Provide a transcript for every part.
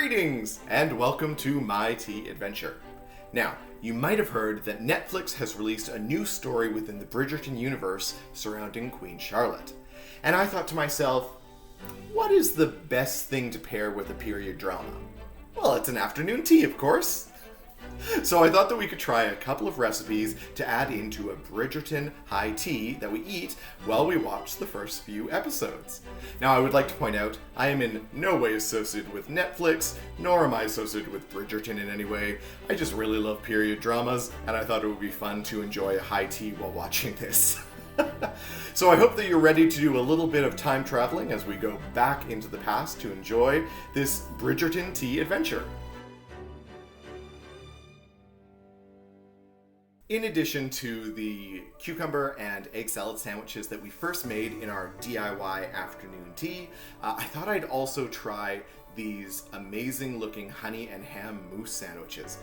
Greetings, and welcome to My Tea Adventure. Now, you might have heard that Netflix has released a new story within the Bridgerton universe surrounding Queen Charlotte. And I thought to myself, what is the best thing to pair with a period drama? Well, it's an afternoon tea, of course. So I thought that we could try a couple of recipes to add into a Bridgerton high tea that we eat while we watch the first few episodes. Now I would like to point out, I am in no way associated with Netflix, nor am I associated with Bridgerton in any way. I just really love period dramas, and I thought it would be fun to enjoy a high tea while watching this. So I hope that you're ready to do a little bit of time traveling as we go back into the past to enjoy this Bridgerton tea adventure. In addition to the cucumber and egg salad sandwiches that we first made in our DIY afternoon tea, I thought I'd also try these amazing looking honey and ham mousse sandwiches.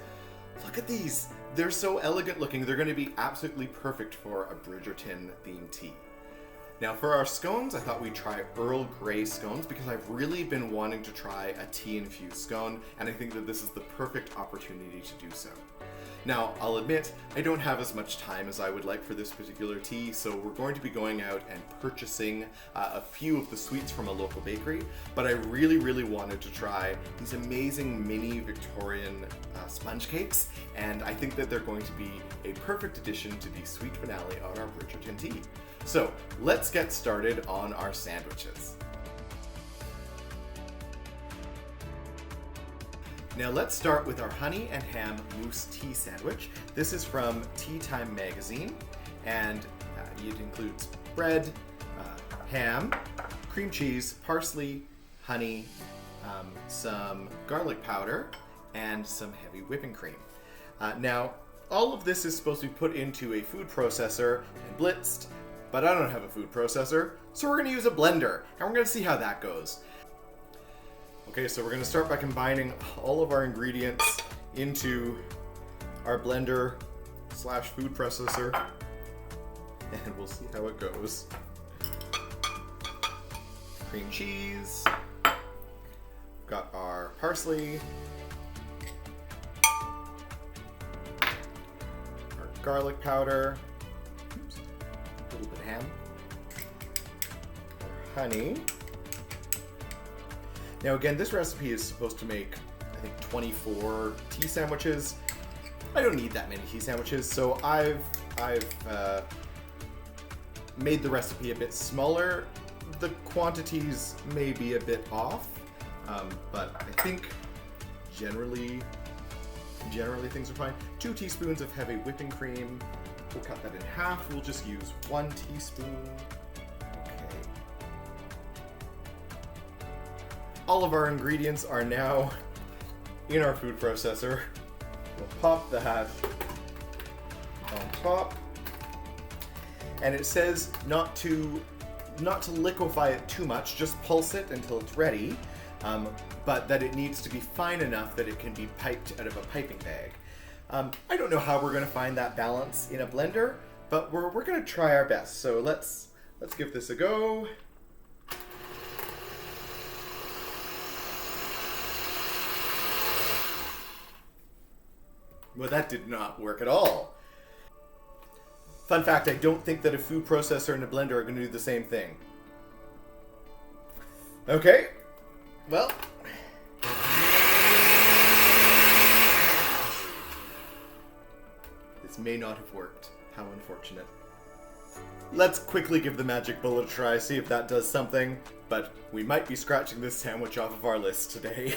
Look at these! They're so elegant looking, they're going to be absolutely perfect for a Bridgerton themed tea. Now for our scones, I thought we'd try Earl Grey scones because I've really been wanting to try a tea-infused scone, and I think that this is the perfect opportunity to do so. Now, I'll admit, I don't have as much time as I would like for this particular tea, so we're going to be going out and purchasing a few of the sweets from a local bakery, but I really wanted to try these amazing mini Victorian sponge cakes, and I think that they're going to be a perfect addition to the sweet finale on our Bridgerton tea. So, let's get started on our sandwiches. Now let's start with our honey and ham mousse tea sandwich. This is from Tea Time magazine, and it includes bread, ham, cream cheese, parsley, honey, some garlic powder, and some heavy whipping cream. Now, all of this is supposed to be put into a food processor and blitzed, but I don't have a food processor, so we're going to use a blender, and we're going to see how that goes. Okay, so we're going to start by combining all of our ingredients into our blender / food processor, and we'll see how it goes. Cream cheese, we've got our parsley, our garlic powder, a little bit of ham, our honey. Now again, this recipe is supposed to make, I think, 24 tea sandwiches. I don't need that many tea sandwiches, so I've made the recipe a bit smaller. The quantities may be a bit off, but I think generally things are fine. 2 teaspoons of heavy whipping cream. We'll cut that in half. We'll just use 1 teaspoon. All of our ingredients are now in our food processor. We'll pop that on top. And it says not to liquefy it too much, just pulse it until it's ready, but that it needs to be fine enough that it can be piped out of a piping bag. I don't know how we're going to find that balance in a blender, but we're going to try our best. So let's give this a go. Well, that did not work at all. Fun fact, I don't think that a food processor and a blender are going to do the same thing. Okay, well. This may not have worked. How unfortunate. Let's quickly give the magic bullet a try, see if that does something, but we might be scratching this sandwich off of our list today.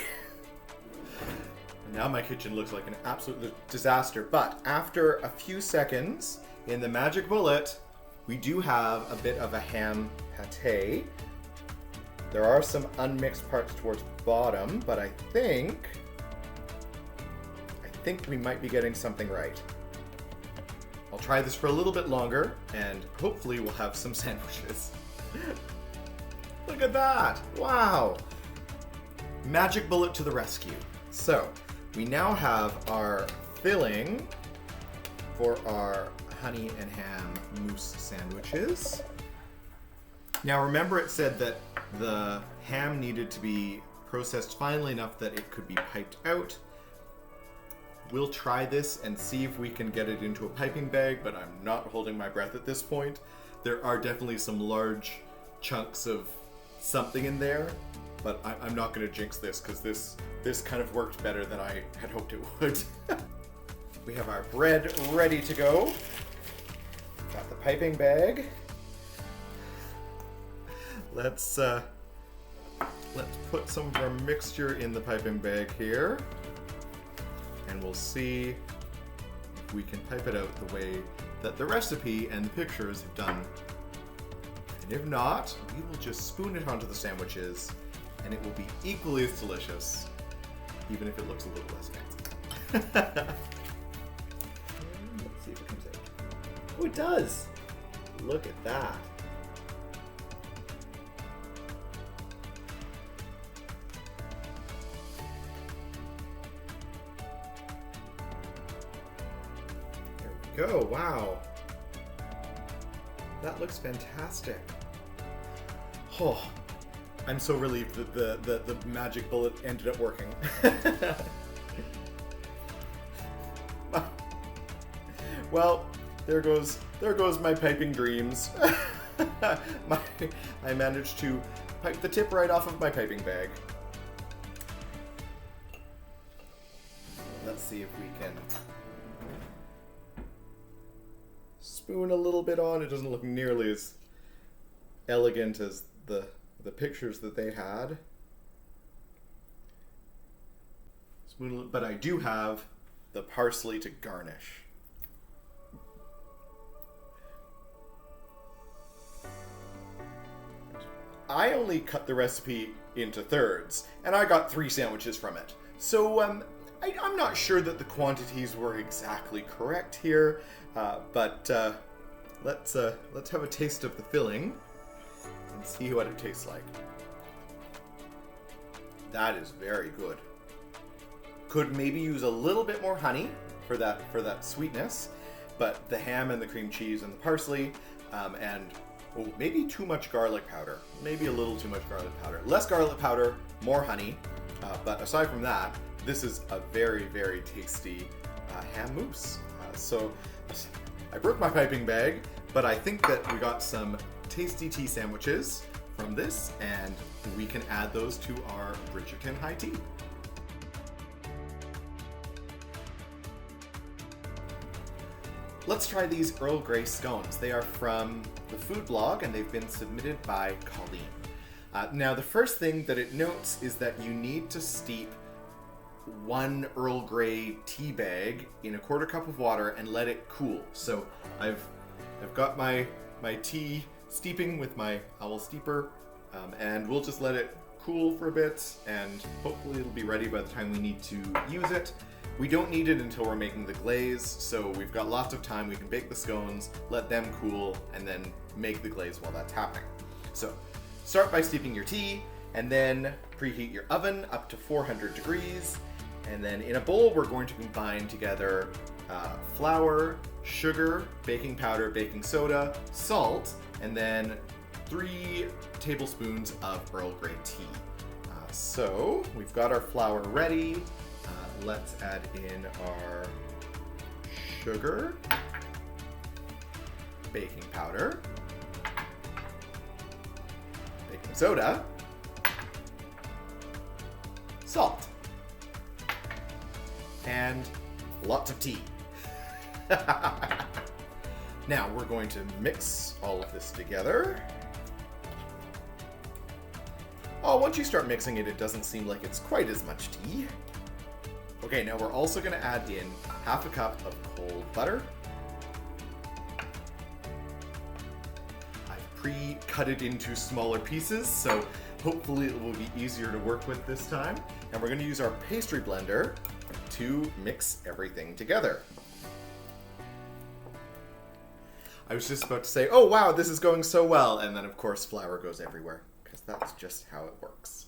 Now my kitchen looks like an absolute disaster, but after a few seconds in the magic bullet, we do have a bit of a ham pate. There are some unmixed parts towards the bottom, but I think we might be getting something right. I'll try this for a little bit longer, and hopefully we'll have some sandwiches. Look at that! Wow! Magic bullet to the rescue. So, we now have our filling for our honey and ham mousse sandwiches. Now remember, it said that the ham needed to be processed finely enough that it could be piped out. We'll try this and see if we can get it into a piping bag, but I'm not holding my breath at this point. There are definitely some large chunks of something in there, but I'm not going to jinx this because this kind of worked better than I had hoped it would. We have our bread ready to go. Got the piping bag. Let's put some of our mixture in the piping bag here, and we'll see if we can pipe it out the way that the recipe and the pictures have done. And if not, we will just spoon it onto the sandwiches, and it will be equally as delicious, even if it looks a little less fancy. Let's see if it comes out. Oh, it does! Look at that. Go, wow. That looks fantastic. Oh, I'm so relieved that the magic bullet ended up working. Well, there goes my piping dreams. I managed to pipe the tip right off of my piping bag. Let's see if we can spoon a little bit on. It doesn't look nearly as elegant as the pictures that they had. Spoon, but I do have the parsley to garnish. I only cut the recipe into thirds, and I got 3 sandwiches from it. So I'm not sure that the quantities were exactly correct here, but let's have a taste of the filling and see what it tastes like. That is very good. Could maybe use a little bit more honey for that sweetness, but the ham and the cream cheese and the parsley, and maybe too much garlic powder. Maybe a little too much garlic powder. Less garlic powder, more honey. But aside from that, this is a very, very tasty ham mousse. So I broke my piping bag, but I think that we got some tasty tea sandwiches from this, and we can add those to our Bridgerton high tea. Let's try these Earl Grey scones. They are from the food blog, and they've been submitted by Colleen. Now, the first thing that it notes is that you need to steep 1 Earl Grey tea bag in a 1/4 cup of water and let it cool. So I've got my tea steeping with my owl steeper, and we'll just let it cool for a bit, and hopefully it'll be ready by the time we need to use it. We don't need it until we're making the glaze, so we've got lots of time. We can bake the scones, let them cool, and then make the glaze while that's happening. So start by steeping your tea, and then preheat your oven up to 400 degrees. And then in a bowl, we're going to combine together flour, sugar, baking powder, baking soda, salt, and then 3 tablespoons of Earl Grey tea. So we've got our flour ready. Let's add in our sugar, baking powder, baking soda, salt, and lots of tea. Now we're going to mix all of this together. Oh, once you start mixing it, it doesn't seem like it's quite as much tea. Okay, now we're also going to add in 1/2 cup of cold butter. I've pre-cut it into smaller pieces, so hopefully it will be easier to work with this time. And we're going to use our pastry blender to mix everything together. I was just about to say, oh wow, this is going so well, and then of course flour goes everywhere, because that's just how it works.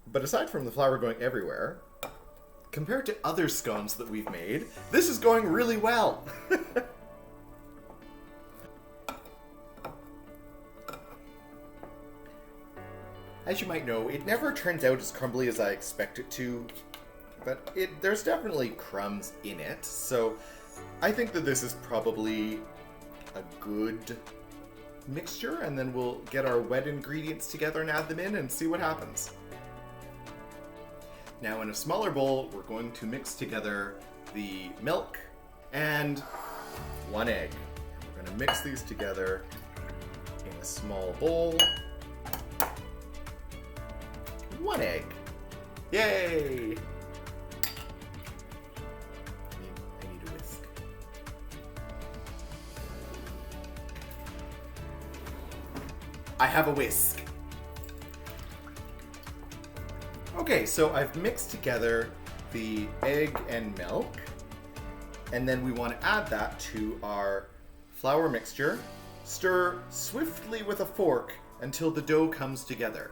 But aside from the flour going everywhere, compared to other scones that we've made, this is going really well. as you might know, it never turns out as crumbly as I expect it to, but there's definitely crumbs in it, so I think that this is probably a good mixture, and then we'll get our wet ingredients together and add them in and see what happens. Now in a smaller bowl, we're going to mix together the milk and 1 egg. We're going to mix these together in a small bowl. 1 egg. Yay! I need a whisk. I have a whisk. Okay, so I've mixed together the egg and milk, and then we want to add that to our flour mixture. Stir swiftly with a fork until the dough comes together.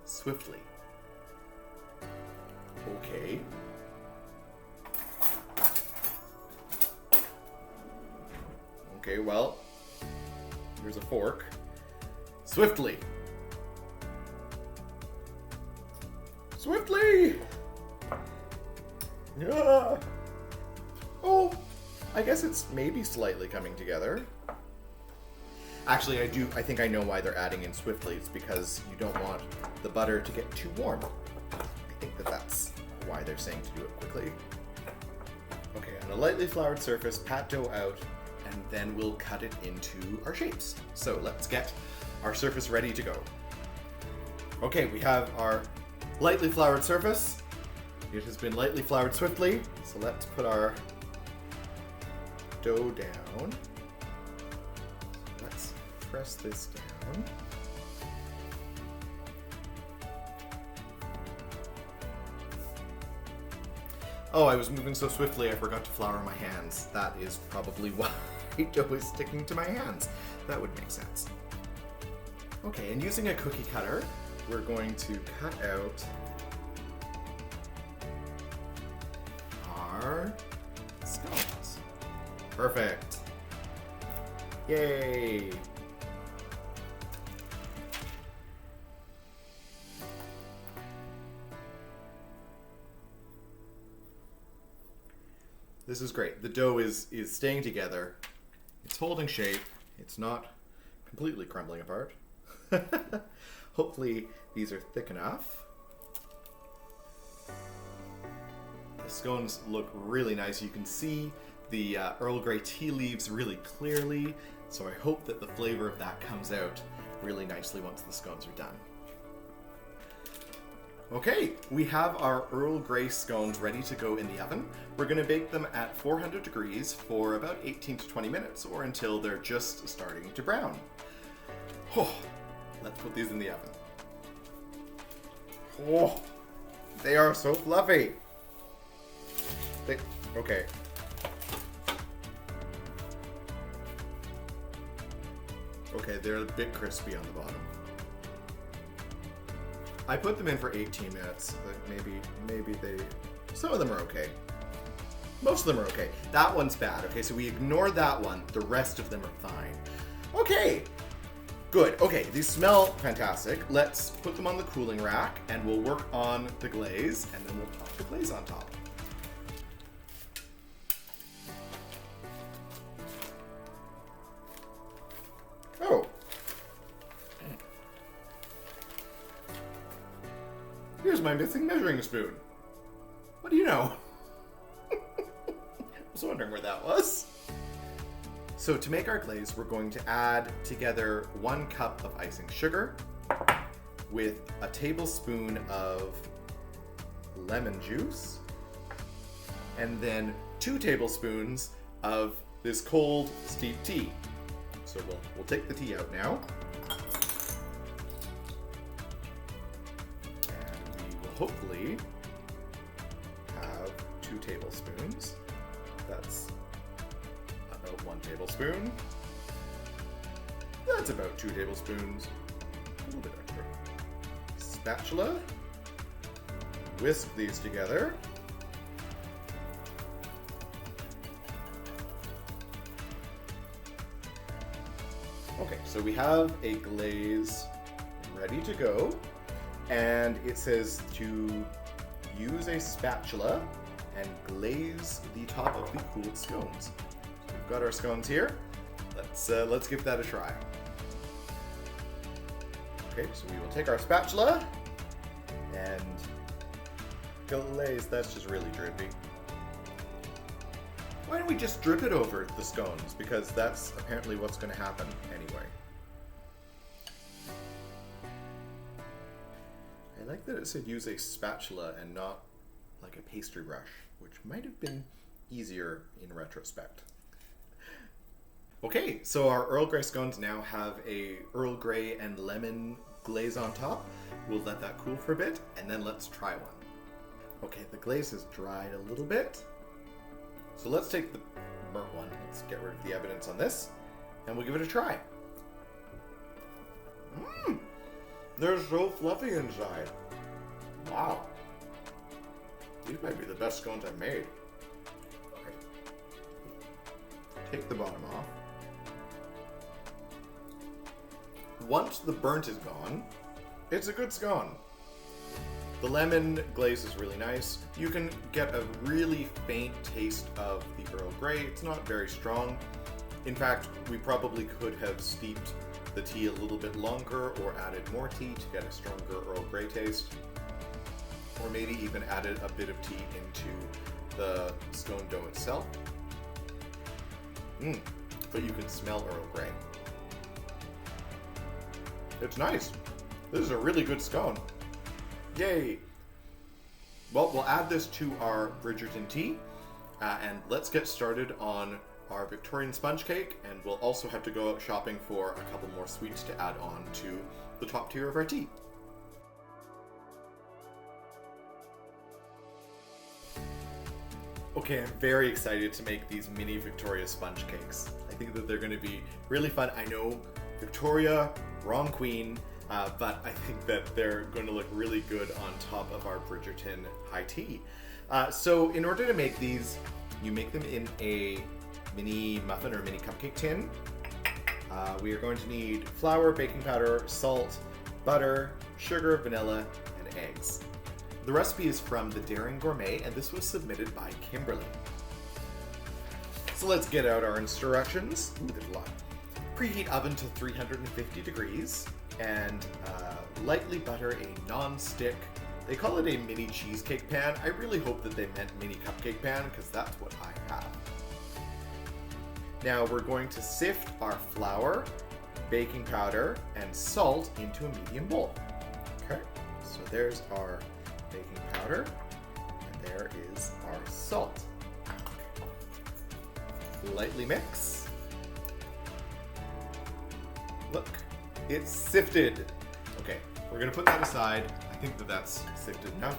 Swiftly. Okay. Okay, well, here's a fork. Swiftly. Swiftly! Yeah. Oh, I guess it's maybe slightly coming together. Actually, I think I know why they're adding in swiftly. It's because you don't want the butter to get too warm. I think that's why they're saying to do it quickly. Okay, on a lightly floured surface, pat dough out, and then we'll cut it into our shapes. So let's get our surface ready to go. Okay, we have our lightly floured surface. It has been lightly floured swiftly, so let's put our dough down. Let's press this down. Oh, I was moving so swiftly I forgot to flour my hands. That is probably why dough is sticking to my hands. That would make sense. Okay, and using a cookie cutter, we're going to cut out our scones. Perfect. Yay! This is great. The dough is staying together. It's holding shape. It's not completely crumbling apart. Hopefully these are thick enough. The scones look really nice. You can see the Earl Grey tea leaves really clearly, so I hope that the flavor of that comes out really nicely once the scones are done. Okay, we have our Earl Grey scones ready to go in the oven. We're going to bake them at 400 degrees for about 18 to 20 minutes, or until they're just starting to brown. Oh, let's put these in the oven. Oh, they are so fluffy. Okay. Okay, they're a bit crispy on the bottom. I put them in for 18 minutes, but maybe some of them are okay. Most of them are okay. That one's bad. Okay, so we ignore that one. The rest of them are fine. Okay, good. Okay, these smell fantastic. Let's put them on the cooling rack, and we'll work on the glaze, and then we'll pop the glaze on top. Oh. Here's my missing measuring spoon. What do you know? I was wondering where that was. So to make our glaze, we're going to add together 1 cup of icing sugar with a tablespoon of lemon juice, and then 2 tablespoons of this cold steep tea. So we'll take the tea out now. Hopefully have 2 tablespoons. That's about 1 tablespoon. That's about 2 tablespoons. A little bit extra. Spatula. Whisk these together. Okay, so we have a glaze ready to go. And it says to use a spatula and glaze the top of the cooled scones. So we've got our scones here. Let's give that a try. Okay, so we will take our spatula and glaze. That's just really drippy. Why don't we just drip it over the scones? Because that's apparently what's going to happen anyway. I like that it said use a spatula and not like a pastry brush, which might have been easier in retrospect. Okay, so our Earl Grey scones now have a Earl Grey and lemon glaze on top. We'll let that cool for a bit, and then let's try one. Okay, the glaze has dried a little bit. So let's take the burnt one. Let's get rid of the evidence on this, and we'll give it a try. They're so fluffy inside. Wow. These might be the best scones I've made. Okay. Take the bottom off. Once the burnt is gone, it's a good scone. The lemon glaze is really nice. You can get a really faint taste of the Earl Grey. It's not very strong. In fact, we probably could have steeped the tea a little bit longer or added more tea to get a stronger Earl Grey taste. Or maybe even added a bit of tea into the scone dough itself. But you can smell Earl Grey. It's nice. This is a really good scone. Yay! Well, we'll add this to our Bridgerton tea, and let's get started on our Victorian sponge cake, and we'll also have to go out shopping for a couple more sweets to add on to the top tier of our tea. Okay, I'm very excited to make these mini Victoria sponge cakes. I think that they're going to be really fun. I know Victoria, wrong queen, but I think that they're going to look really good on top of our Bridgerton high tea. So in order to make these, you make them in a mini muffin or mini cupcake tin. We are going to need flour, baking powder, salt, butter, sugar, vanilla, and eggs. The recipe is from the Daring Gourmet, and this was submitted by Kimberly. So let's get out our instructions. Ooh, there's a lot. Preheat oven to 350 degrees and lightly butter a non-stick, they call it a mini cheesecake pan. I really hope that they meant mini cupcake pan because that's what I have. Now we're going to sift our flour, baking powder, and salt into a medium bowl. Okay, so there's our baking powder, and there is our salt. Lightly mix. Look, it's sifted. Okay, we're gonna put that aside. I think that that's sifted enough.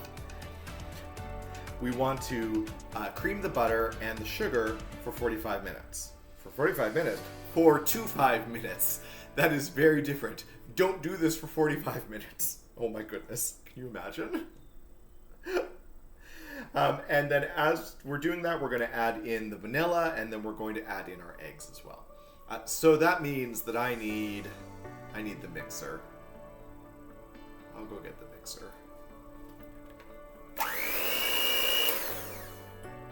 We want to cream the butter and the sugar for 45 minutes. For 45 minutes? 4 to 5 minutes. That is very different. Don't do this for 45 minutes. Oh my goodness, can you imagine? And then as we're doing that, we're gonna add in the vanilla, and then we're going to add in our eggs as well. So that means that I need the mixer. I'll go get the mixer.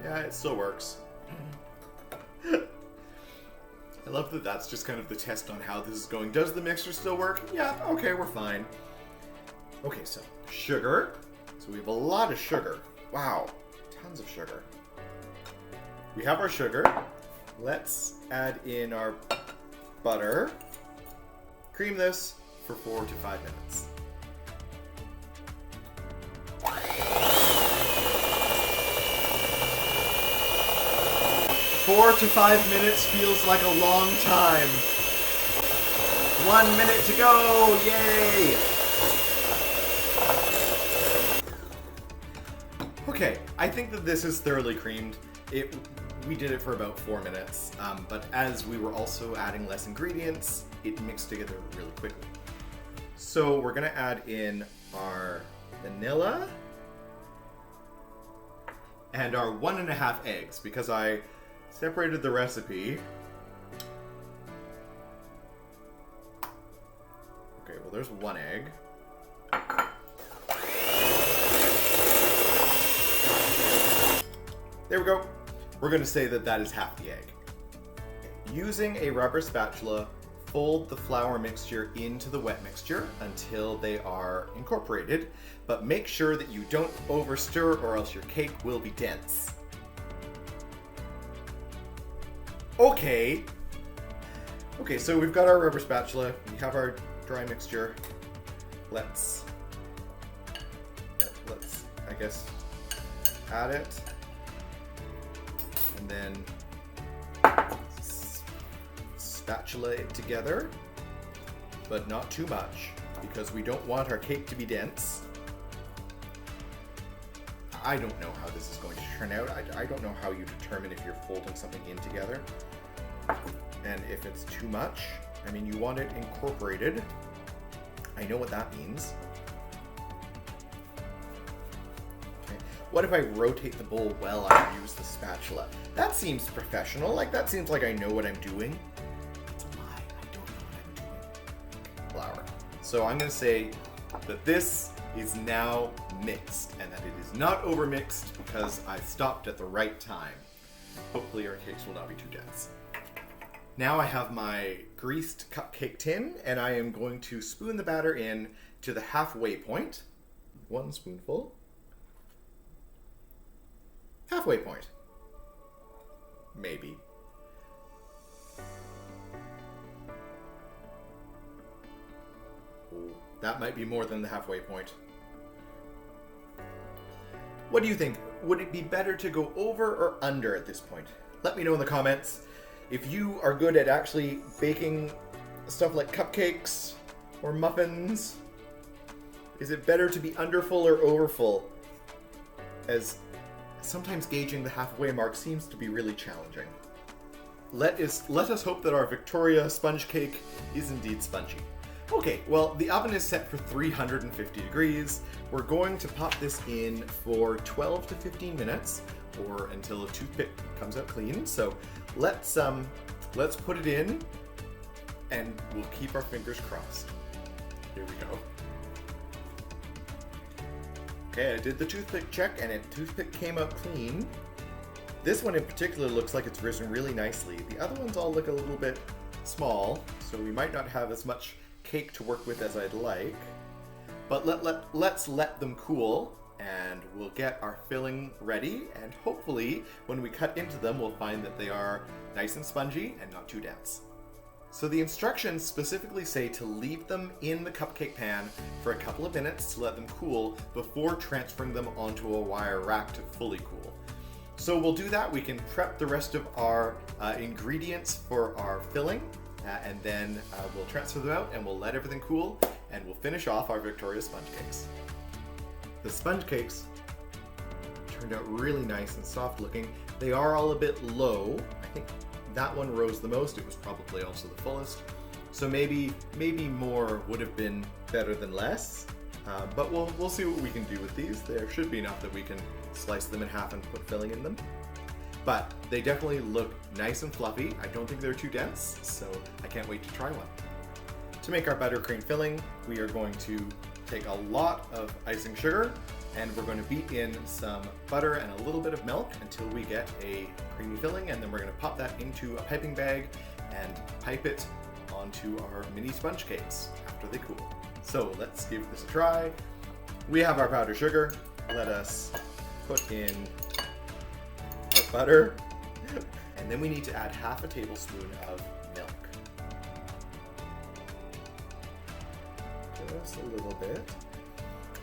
Yeah, it still works. I love that that's just kind of the test on how this is going. Does the mixer still work? Yeah, okay, we're fine. Okay, so sugar. So we have a lot of sugar. Wow, tons of sugar. We have our sugar. Let's add in our butter. Cream this for 4 to 5 minutes. Four to 5 minutes feels like a long time. 1 minute to go, yay! Okay, I think that this is thoroughly creamed. We did it for about 4 minutes, but as we were also adding less ingredients, it mixed together really quickly. So we're gonna add in our vanilla and our 1.5 eggs, because I separated the recipe. Okay, well, there's one egg. There we go. We're going to say that that is half the egg. Using a rubber spatula, fold the flour mixture into the wet mixture until they are incorporated, but make sure that you don't overstir or else your cake will be dense. Okay, so we've got our rubber spatula, we have our dry mixture. Let's I guess, add it, and then spatula it together, but not too much, because we don't want our cake to be dense. I don't know how this is going to turn out. I don't know how you determine if you're folding something in together. And if it's too much, I mean, you want it incorporated. I know what that means. Okay. What if I rotate the bowl while I use the spatula? That seems professional. Like, that seems like I know what I'm doing. It's a lie. I don't know what I'm doing. Flour. So I'm going to say that this is now mixed and that it is not overmixed because I stopped at the right time. Hopefully our cakes will not be too dense. Now I have my greased cupcake tin and I am going to spoon the batter in to the halfway point. 1 spoonful. Halfway point. Maybe. Oh, that might be more than the halfway point. What do you think? Would it be better to go over or under at this point? Let me know in the comments. If you are good at actually baking stuff like cupcakes or muffins, is it better to be under full or over full? As sometimes gauging the halfway mark seems to be really challenging. Let us hope that our Victoria sponge cake is indeed spongy. Okay, well, the oven is set for 350 degrees. We're going to pop this in for 12 to 15 minutes, or until a toothpick comes out clean. So let's put it in, and we'll keep our fingers crossed. Here we go. Okay, I did the toothpick check, and the toothpick came out clean. This one in particular looks like it's risen really nicely. The other ones all look a little bit small, so we might not have as much cake to work with as I'd like, but let's let them cool and we'll get our filling ready, and hopefully when we cut into them we'll find that they are nice and spongy and not too dense. So the instructions specifically say to leave them in the cupcake pan for a couple of minutes to let them cool before transferring them onto a wire rack to fully cool. So we'll do that. We can prep the rest of our ingredients for our filling. And then we'll transfer them out and we'll let everything cool and we'll finish off our Victoria sponge cakes. The sponge cakes turned out really nice and soft looking. They are all a bit low. I think that one rose the most. It was probably also the fullest. So maybe more would have been better than less. But we'll see what we can do with these. There should be enough that we can slice them in half and put filling in them. But they definitely look nice and fluffy. I don't think they're too dense, so I can't wait to try one. To make our buttercream filling, we are going to take a lot of icing sugar, and we're going to beat in some butter and a little bit of milk until we get a creamy filling, and then we're going to pop that into a piping bag and pipe it onto our mini sponge cakes after they cool. So let's give this a try. We have our powdered sugar. Let us put in our butter, and then we need to add half a tablespoon of milk. Just a little bit.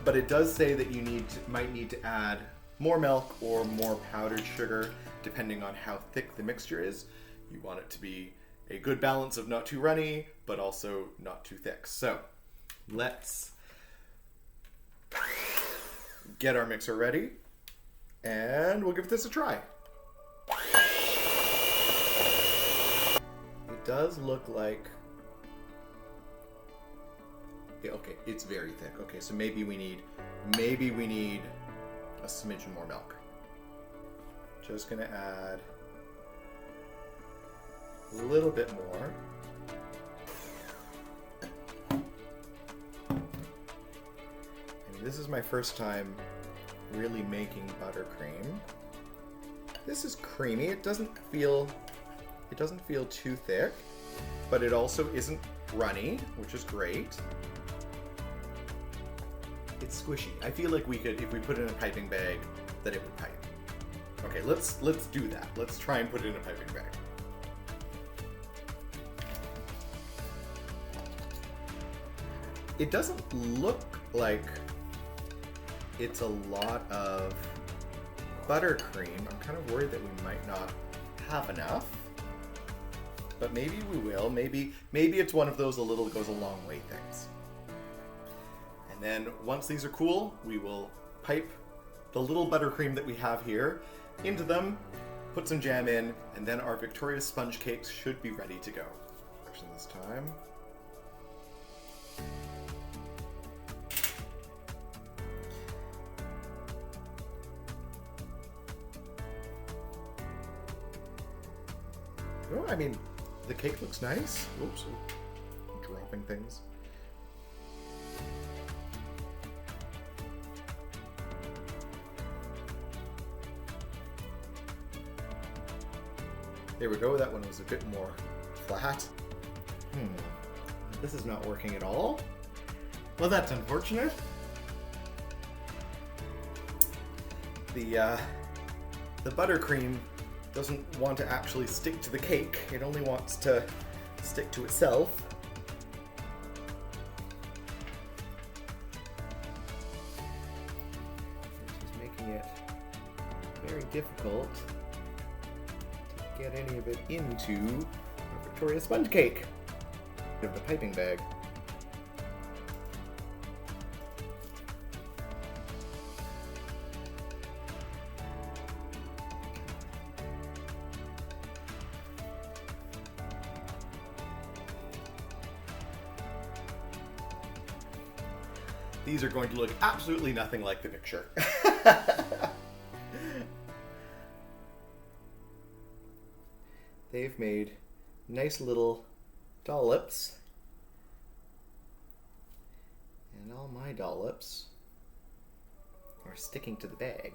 But it does say that you might need to add more milk or more powdered sugar depending on how thick the mixture is. You want it to be a good balance of not too runny, but also not too thick. So let's get our mixer ready, and we'll give this a try. It does look like, okay, it's very thick. Okay, so maybe we need a smidgen more milk. Just gonna add a little bit more. This is my first time really making buttercream. This is creamy. It doesn't feel too thick, but it also isn't runny, which is great. It's squishy. I feel like we could, if we put it in a piping bag, that it would pipe. Okay, let's do that. Let's try and put it in a piping bag. It doesn't look like it's a lot of buttercream. I'm kind of worried that we might not have enough, but maybe we will. Maybe it's one of those a little goes a long way things. And then once these are cool, we will pipe the little buttercream that we have here into them, put some jam in, and then our Victoria sponge cakes should be ready to go. Action this time. Oh, I mean, the cake looks nice. Oops, I'm dropping things. There we go, that one was a bit more flat. This is not working at all. Well, that's unfortunate. The buttercream doesn't want to actually stick to the cake. It only wants to stick to itself. This is making it very difficult to get any of it into a Victoria sponge cake of the piping bag. These are going to look absolutely nothing like the picture. They've made nice little dollops. And all my dollops are sticking to the bag.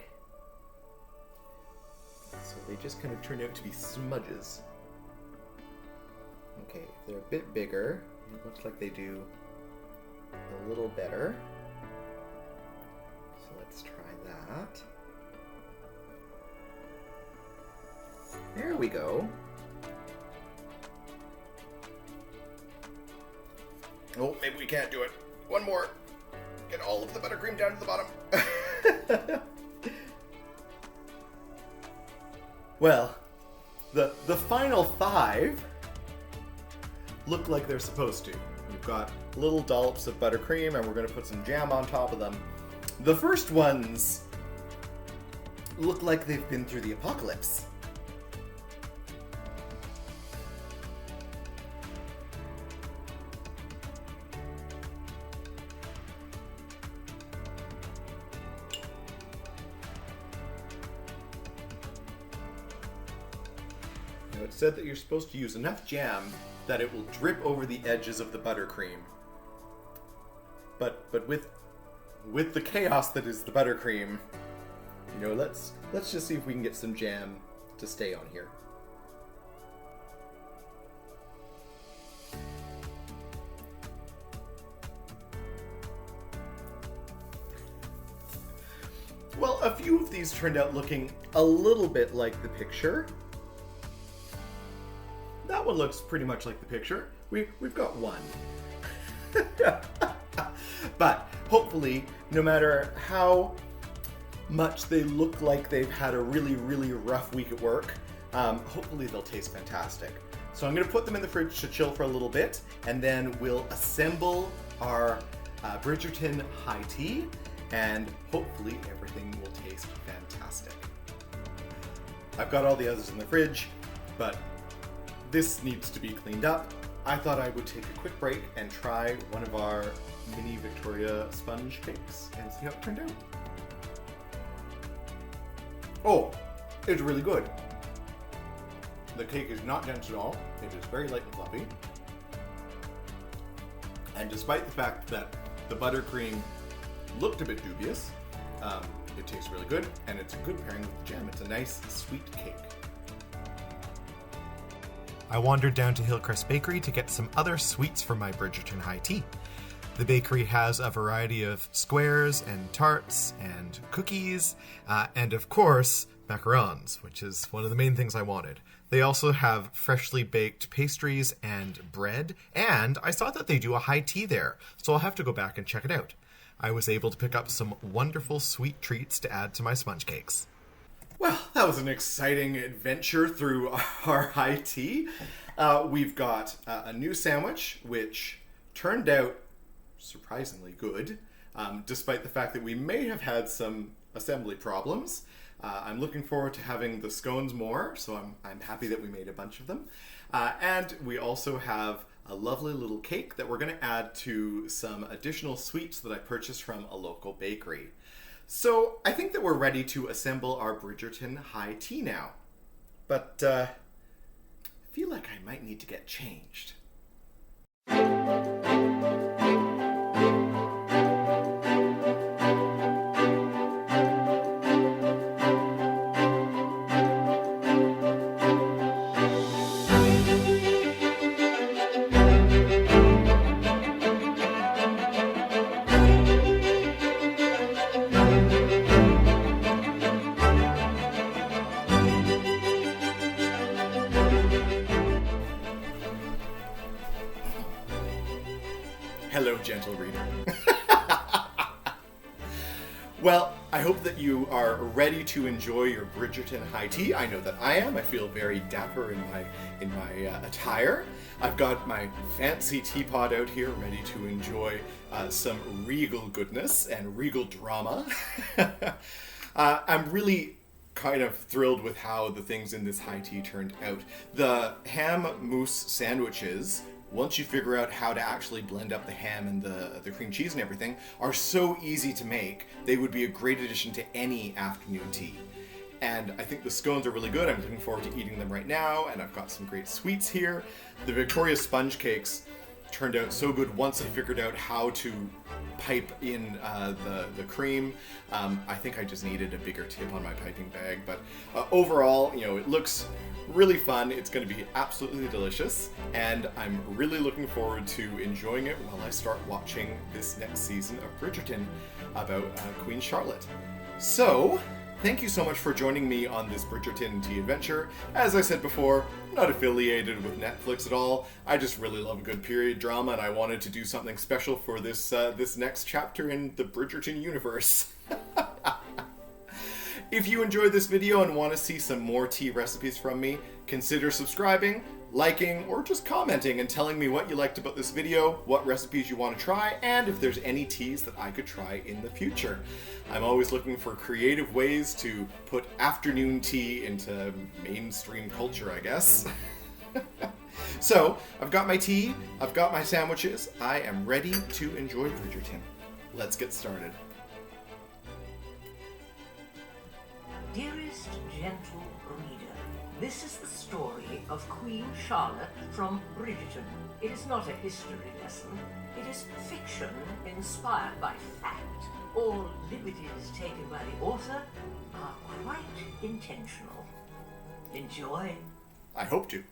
So they just kind of turn out to be smudges. Okay, if they're a bit bigger, it looks like they do a little better. So let's try that. There we go. Oh, maybe we can't do it. One more. Get all of the buttercream down to the bottom. Well, the final 5 look like they're supposed to. We've got little dollops of buttercream and we're going to put some jam on top of them. The first ones look like they've been through the apocalypse. Now it said that you're supposed to use enough jam that it will drip over the edges of the buttercream. But with the chaos that is the buttercream, you know, let's just see if we can get some jam to stay on here. Well, a few of these turned out looking a little bit like the picture. That one looks pretty much like the picture. We've got one. But hopefully, no matter how much they look like they've had a really, really rough week at work, hopefully they'll taste fantastic. So I'm going to put them in the fridge to chill for a little bit, and then we'll assemble our Bridgerton high tea, and hopefully everything will taste fantastic. I've got all the others in the fridge, but this needs to be cleaned up. I thought I would take a quick break and try one of our mini Victoria sponge cakes and see how it turned out. Oh, it's really good. The cake is not dense at all. It is very light and fluffy. And despite the fact that the buttercream looked a bit dubious. It tastes really good, and it's a good pairing with the jam. It's a nice, sweet cake. I wandered down to Hillcrest Bakery to get some other sweets for my Bridgerton high tea. The bakery has a variety of squares and tarts and cookies, and of course, macarons, which is one of the main things I wanted. They also have freshly baked pastries and bread, and I saw that they do a high tea there, so I'll have to go back and check it out. I was able to pick up some wonderful sweet treats to add to my sponge cakes. Well, that was an exciting adventure through our high tea. We've got a new sandwich, which turned out surprisingly good, despite the fact that we may have had some assembly problems. I'm looking forward to having the scones more, so I'm happy that we made a bunch of them. And we also have a lovely little cake that we're going to add to some additional sweets that I purchased from a local bakery. So I think that we're ready to assemble our Bridgerton high tea now. But I feel like I might need to get changed. Hello, gentle reader. Well, I hope that you are ready to enjoy your Bridgerton high tea. I know that I am. I feel very dapper in my attire. I've got my fancy teapot out here ready to enjoy some regal goodness and regal drama. I'm really kind of thrilled with how the things in this high tea turned out. The ham mousse sandwiches, once you figure out how to actually blend up the ham and the cream cheese and everything, are so easy to make. They would be a great addition to any afternoon tea. And I think the scones are really good. I'm looking forward to eating them right now, and I've got some great sweets here. The Victoria sponge cakes turned out so good once I figured out how to pipe in the cream. I think I just needed a bigger tip on my piping bag, but overall, it looks really fun. It's going to be absolutely delicious, and I'm really looking forward to enjoying it while I start watching this next season of Bridgerton about Queen Charlotte. So, thank you so much for joining me on this Bridgerton tea adventure. As I said before, I'm not affiliated with Netflix at all. I just really love a good period drama, and I wanted to do something special for this next chapter in the Bridgerton universe. If you enjoyed this video and want to see some more tea recipes from me, consider subscribing, liking, or just commenting and telling me what you liked about this video, what recipes you want to try, and if there's any teas that I could try in the future. I'm always looking for creative ways to put afternoon tea into mainstream culture, I guess. So, I've got my tea, I've got my sandwiches, I am ready to enjoy Bridgerton. Let's get started. Dearest gentle reader, this is the story of Queen Charlotte from Bridgerton. It is not a history lesson. It is fiction inspired by fact. All liberties taken by the author are quite intentional. Enjoy. I hope to.